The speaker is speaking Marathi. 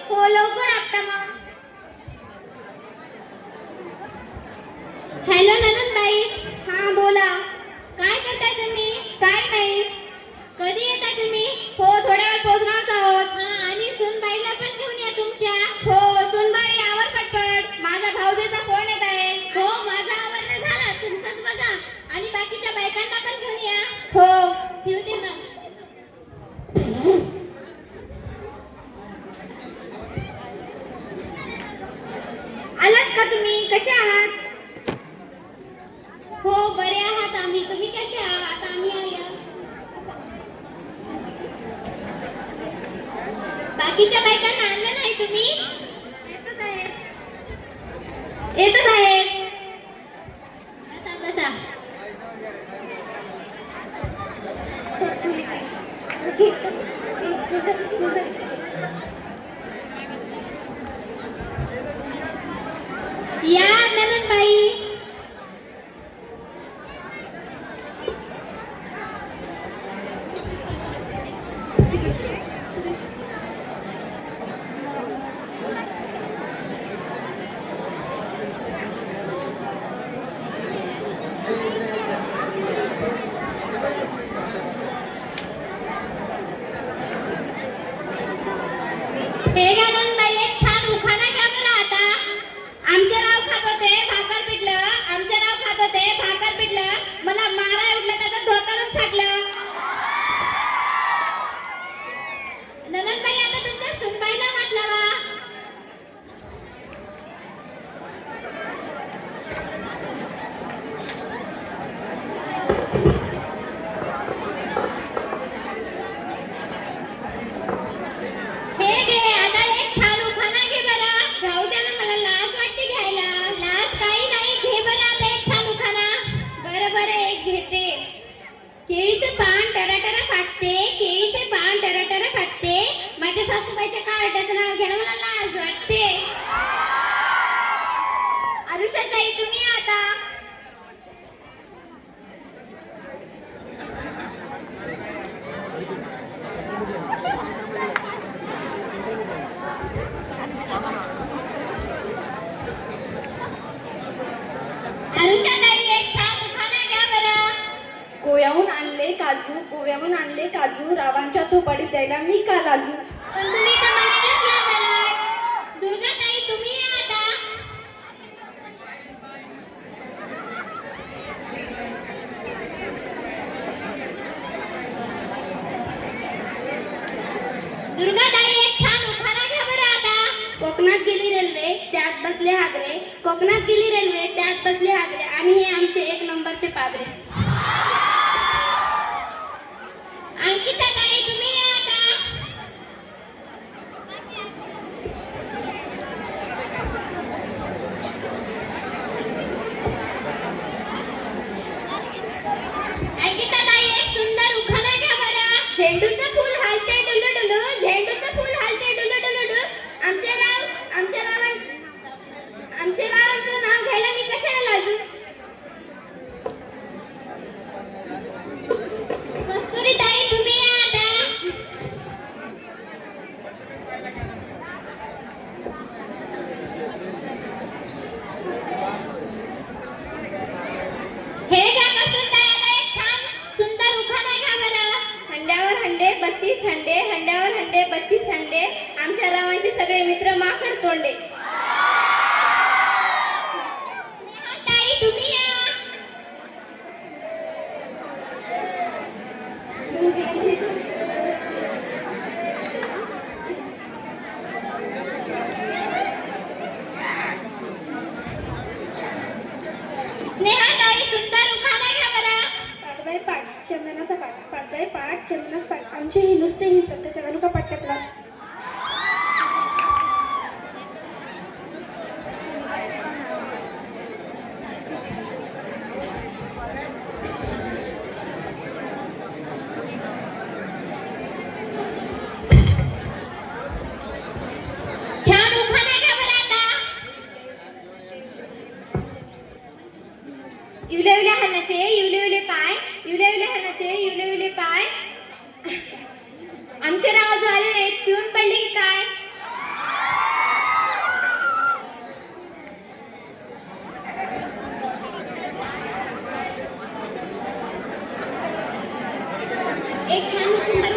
हो लवकर आपटा मग. हॅलो ननंदबाई. हा बोला. काय करताय तुम्ही? काय नाही. कधी येता तुम्ही? हो थोड्या वेळ पोहोचणारच आहोत. हा आणि सुनबाईला पण घेऊन या तुमच्या. हो सुनबाई आवर पटपट, माझ्या भाऊजीचा फोन येत आहे. हो माझा आवरण झाला, तुमचंच बघा. आणि बाकीच्या बायकांना पण घेऊन या. हो. ठेवू दे मग. आलात का तुम्ही? कसे आहात? हो बरे आहात आम्ही. तुम्ही कसे आहात? आम्ही आल्या. बाकीच्या बायकांना आणलं नाही तुम्ही? येतच आहे. येतच आहे. बसा बसा. या ननंदबाई. हे घ्या ननंदबाई, एक छान उखाणा घ्या बरं आता. आमचे नाव खात होते भाकर पिटलं, आमचे नाव खात होते भाकर पिटलं, मला माराय उठलं त्याचं धोकानच फाटलं. ननंदबाई आता तुमच्या सुनबाईला म्हटलं वा. हे घे आता एक छान उखाणा घे बरं. राहू द्या ना, मला लाज वाटते घ्यायला. लाज काही नाही, घे बरं आता एक छान उखाणा. बरं बरं एक घेते. केळीचे पान टराटरा फाटते, केळीचे पान टराटरा फाटते, माझ्या सासूबाईच्या कार्टाचं नाव घ्यायला मला लाज वाटते. आरुषाताई तुम्ही आता. आरुषाताई एक छान उखाणा घ्या बरं. गोव्याहून आणले काजू, गोव्याहून आणले काजू, रावांच्या थोपाडीत द्यायला मी का लाजू. पण तुम्ही तर म्हणायलाच लाजालात. दुर्गाताई तुम्ही या आता. दुर्गाताई एक छान उखाणा घ्या बरं आता. कोकणात गेली रेल्वे त्यात बसले हागरे, कोकणात गेली रेल्वे त्यात बसले हागरे, आणि हे आमचे एक नंबरचे पादरे. अंकिताताई तुम्ही या आता. अंकिताताई एक सुंदर उखाणा घ्या बरं. झेंडूचं फूल हालते डुलू डुलू, झेंडूचं फूल हालते डुलू डुलू डुलू, आमच्या रावांचं नाव घ्यायला मी कशाला लाजू. कस्तुरीताई तुम्ही या आता. हे घ्या कस्तुरीताई आता एक छान सुंदर उखाणा घ्या बरं. हंड्यावर हंडे 32 हंडे, हंड्यावर हंडे 32 हंडे, आमच्या रावांचे सगळे मित्र माकड तोंडे. ताई तुम्ही या. स्नेहाताई सुंदर उखाणा घ्या बरं. पाठबाई पाठ चंदनाचा पाठ, पाठबाई पाठ चंदनाचा पाठ, आमचे हे नुसते हिंडतात त्याच्या घालू का पाठ्यातला. छान उखाणा घ्या बरं आता. इवले इवले हानाचे इवले इवले पाय, इवले इवले हानाचे इवले इवले पाय, आमचे नाव झाले नाहीत पिऊन पडले की काय. एक छान सुंदर